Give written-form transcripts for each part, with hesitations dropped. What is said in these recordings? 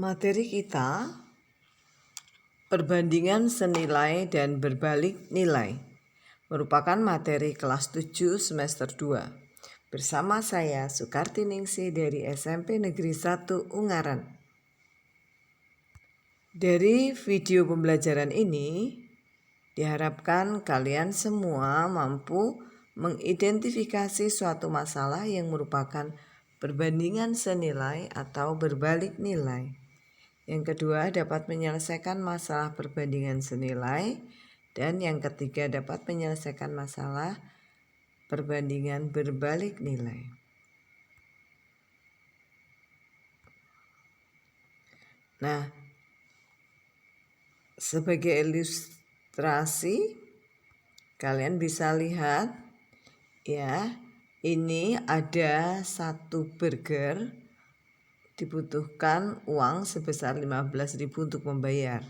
Materi kita perbandingan senilai dan berbalik nilai merupakan materi kelas 7 semester 2 bersama saya Sukarti Ningsih dari SMP Negeri 1 Ungaran. Dari video pembelajaran ini diharapkan kalian semua mampu mengidentifikasi suatu masalah yang merupakan perbandingan senilai atau berbalik nilai. Yang kedua, dapat menyelesaikan masalah perbandingan senilai. Dan yang ketiga, dapat menyelesaikan masalah perbandingan berbalik nilai. Nah, sebagai ilustrasi, kalian bisa lihat ya, ini ada satu burger. Dibutuhkan uang sebesar 15.000 untuk membayar.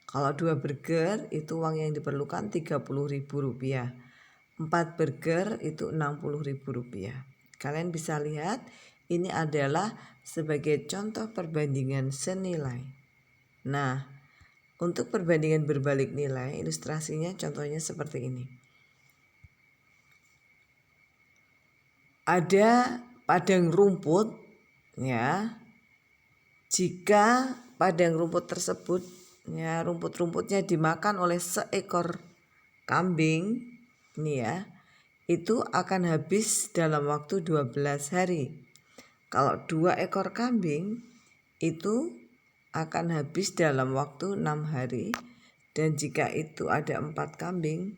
Kalau 2 burger itu uang yang diperlukan Rp30.000. 4 burger itu Rp60.000. Kalian bisa lihat ini adalah sebagai contoh perbandingan senilai. Nah, untuk perbandingan berbalik nilai, ilustrasinya contohnya seperti ini. Ada padang rumput ya. Jika padang rumput tersebut ya, rumput-rumputnya dimakan oleh seekor kambing ini ya, itu akan habis dalam waktu 12 hari. Kalau 2 ekor kambing itu akan habis dalam waktu 6 hari. Dan jika itu ada 4 kambing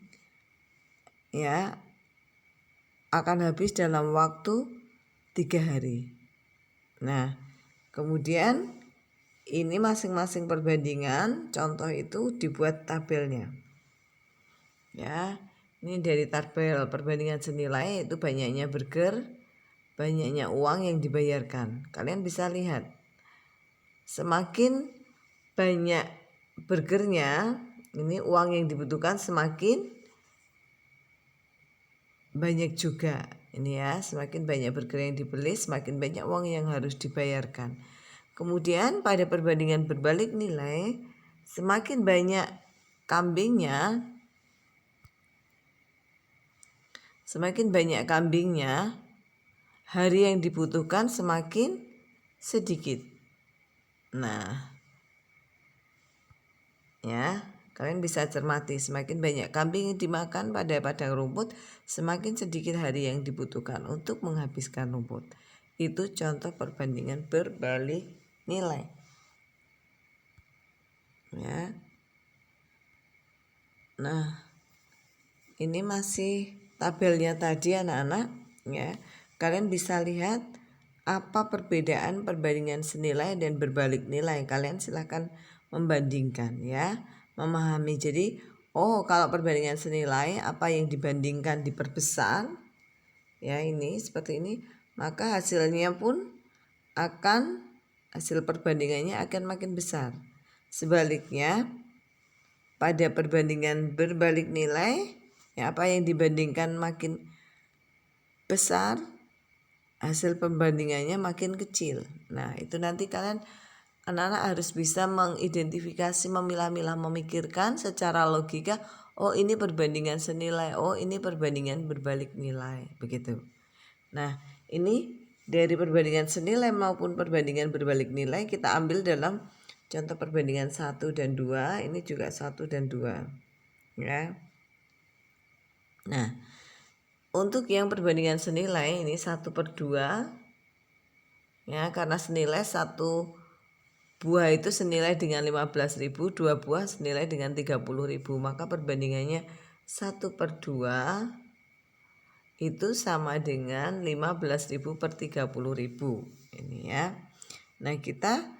ya, akan habis dalam waktu 3 hari. Nah, kemudian ini masing-masing perbandingan contoh itu dibuat tabelnya. Ya, ini dari tabel perbandingan senilai itu banyaknya burger, banyaknya uang yang dibayarkan. Kalian bisa lihat. Semakin banyak burgernya, ini uang yang dibutuhkan semakin banyak juga. Ini ya, semakin banyak burger yang dibeli, semakin banyak uang yang harus dibayarkan. Kemudian pada perbandingan berbalik nilai, semakin banyak kambingnya, hari yang dibutuhkan semakin sedikit. Nah, ya, kalian bisa cermati, semakin banyak kambing yang dimakan pada padang rumput, semakin sedikit hari yang dibutuhkan untuk menghabiskan rumput. Itu contoh perbandingan berbalik nilai. Ya. Nah, ini masih tabelnya tadi anak-anak ya. Kalian bisa lihat apa perbedaan perbandingan senilai dan berbalik nilai. Kalian silahkan membandingkan ya, memahami. Jadi, kalau perbandingan senilai apa yang dibandingkan diperbesar ya, ini seperti ini, maka hasilnya pun hasil perbandingannya akan makin besar. Sebaliknya, pada perbandingan berbalik nilai, ya, apa yang dibandingkan makin besar, hasil perbandingannya makin kecil. Nah, itu nanti kalian anak-anak harus bisa mengidentifikasi, memilah-milah, memikirkan secara logika, ini perbandingan senilai, ini perbandingan berbalik nilai, begitu. Nah, ini dari perbandingan senilai maupun perbandingan berbalik nilai kita ambil dalam contoh perbandingan 1 dan 2, ini juga 1 dan 2. Ya. Nah, untuk yang perbandingan senilai ini 1/2. Ya, karena senilai 1 buah itu senilai dengan 15.000, 2 buah senilai dengan 30.000, maka perbandingannya 1/2 itu sama dengan 15.000 per 30.000. Ini ya. Nah, kita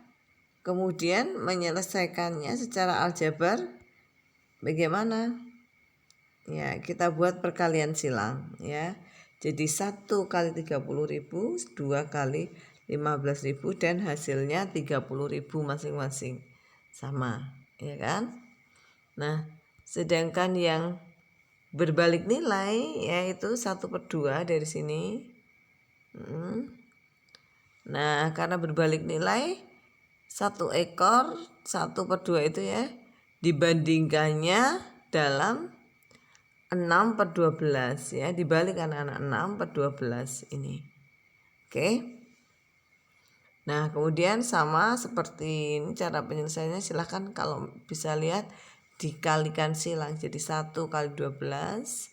kemudian menyelesaikannya secara aljabar bagaimana? Ya, kita buat perkalian silang ya. Jadi 1 kali 30.000, 2 kali 15.000 dan hasilnya 30.000 masing-masing. Sama, ya kan? Nah, sedangkan yang berbalik nilai yaitu 1/2 dari sini. Nah, karena berbalik nilai 1 ekor 1/2 itu ya, dibandingkannya dalam 6/12 ya, dibalik anak-anak 6/12 ini. Oke. Nah, kemudian sama seperti ini cara penyelesaiannya, silahkan kalau bisa lihat dikalikan silang. Jadi 1 kali 12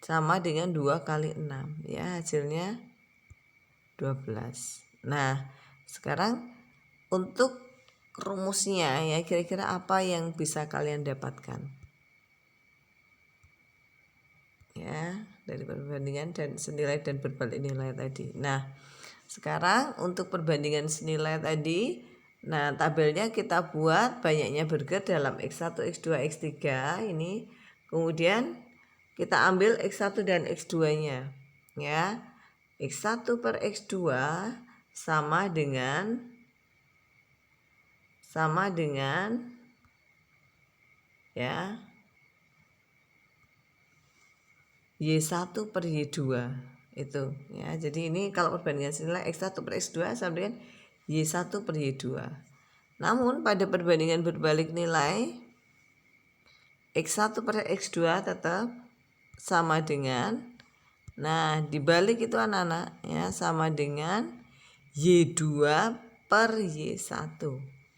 sama dengan 2 kali 6 ya, hasilnya 12. Nah, sekarang untuk rumusnya ya, kira-kira apa yang bisa kalian dapatkan? Ya, dari perbandingan dan senilai dan berbalik nilai tadi. Nah, sekarang untuk perbandingan senilai tadi, nah tabelnya kita buat banyaknya burger dalam X1, X2, X3 ini. Kemudian kita ambil X1 dan X2-nya ya. X1 per X2 sama dengan ya Y1 per Y2 itu ya. Jadi ini kalau perbandingan senilai X1 per X2 sama dengan Y1 per Y2. Namun pada perbandingan berbalik nilai X1 per X2 tetap sama dengan, nah dibalik itu anak-anak ya, sama dengan Y2 per Y1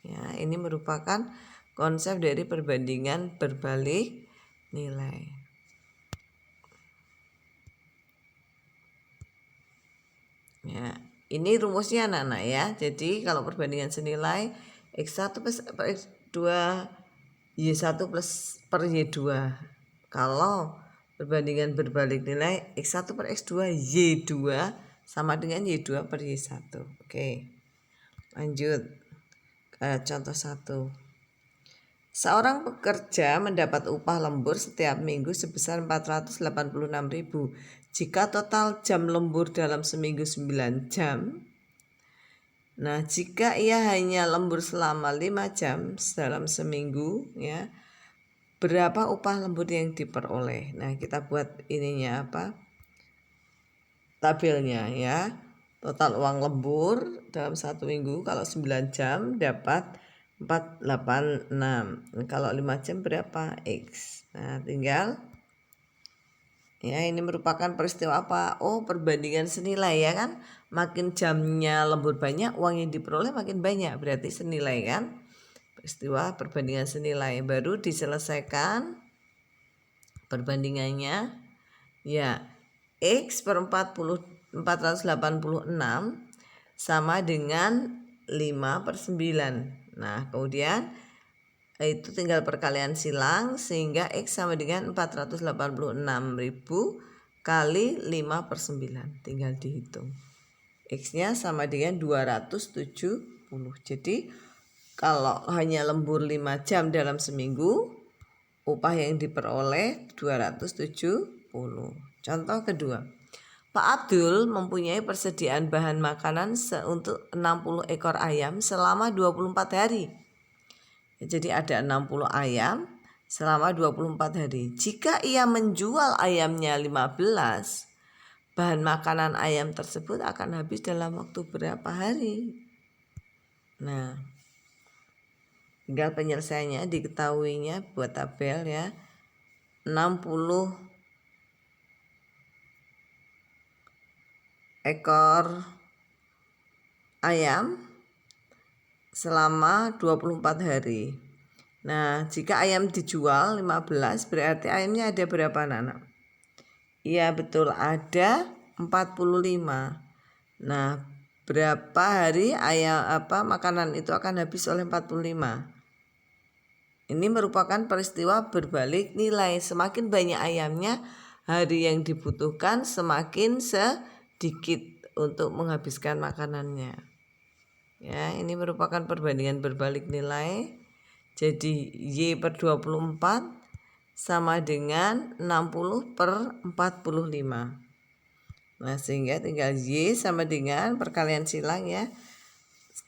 ya. Ini merupakan konsep dari perbandingan berbalik nilai. Ya, ini rumusnya anak-anak ya. Jadi kalau perbandingan senilai X1 per X2 Y1 plus per Y2. Kalau perbandingan berbalik nilai X1 per X2 Y2 sama dengan Y2 per Y1. Oke. Lanjut ke contoh 1. Seorang pekerja mendapat upah lembur setiap minggu sebesar 486.000. Jika total jam lembur dalam seminggu 9 jam. Nah, jika ia hanya lembur selama 5 jam dalam seminggu ya, berapa upah lembur yang diperoleh? Nah, kita buat ininya apa? Tabelnya ya. Total uang lembur dalam 1 minggu kalau 9 jam dapat 486. Kalau 5 jam berapa? X. Nah, tinggal ya, ini merupakan peristiwa apa? Oh, perbandingan senilai ya kan. Makin jamnya lembur banyak, uang yang diperoleh makin banyak. Berarti senilai kan. Peristiwa perbandingan senilai. Baru diselesaikan perbandingannya. Ya, X per 486 sama dengan 5/9. Nah, kemudian itu tinggal perkalian silang sehingga X sama dengan 486.000 kali 5/9. Tinggal dihitung. X-nya sama dengan 270. Jadi kalau hanya lembur 5 jam dalam seminggu, upah yang diperoleh 270. Contoh kedua. Pak Abdul mempunyai persediaan bahan makanan untuk 60 ekor ayam selama 24 hari. Jadi ada 60 ayam selama 24 hari. Jika ia menjual ayamnya 15, bahan makanan ayam tersebut akan habis dalam waktu berapa hari? Nah, tinggal penyelesaiannya diketahuinya buat tabel ya. 60 ekor ayam selama 24 hari. Nah, jika ayam dijual 15, berarti ayamnya ada berapa anak-anak? Iya betul, ada 45. Nah, berapa hari ayam makanan itu akan habis oleh 45? Ini merupakan peristiwa berbalik nilai. Semakin banyak ayamnya, hari yang dibutuhkan semakin sedikit untuk menghabiskan makanannya. Ya, ini merupakan perbandingan berbalik nilai. Jadi Y per 24 sama dengan 60 per 45. Nah, sehingga tinggal Y sama dengan perkalian silang ya.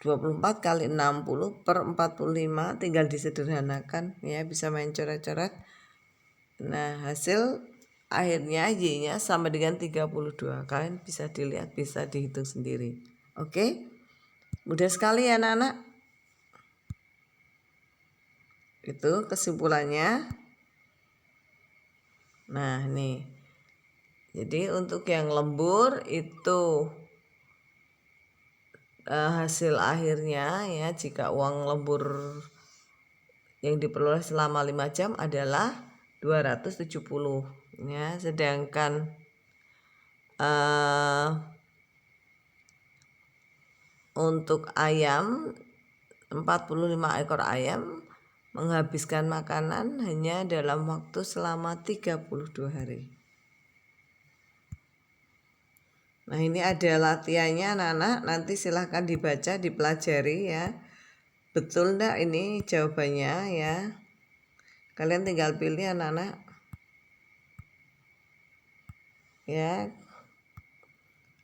24 kali 60 per 45, tinggal disederhanakan ya, bisa main coret-coret. Nah, hasil akhirnya Y-nya sama dengan 32. Kalian bisa dilihat, bisa dihitung sendiri. Oke? Mudah sekali ya anak-anak. Itu kesimpulannya. Nah, nih. Jadi untuk yang lembur itu hasil akhirnya ya, jika uang lembur yang diperoleh selama 5 jam adalah 270 ya, sedangkan untuk ayam 45 ekor ayam menghabiskan makanan hanya dalam waktu selama 32 hari. Nah, ini ada latihannya anak-anak, nanti silahkan dibaca, dipelajari ya. Betul enggak ini jawabannya ya. Kalian tinggal pilih anak-anak. Ya.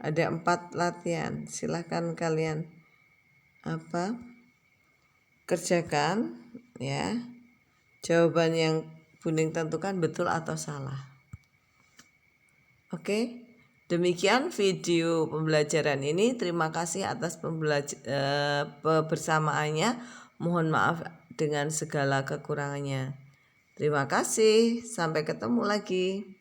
Ada 4 latihan. Silahkan kalian kerjakan ya. Jawaban yang Bunding tentukan betul atau salah. Oke. Demikian video pembelajaran ini. Terima kasih atas kebersamaannya. Mohon maaf dengan segala kekurangannya. Terima kasih. Sampai ketemu lagi.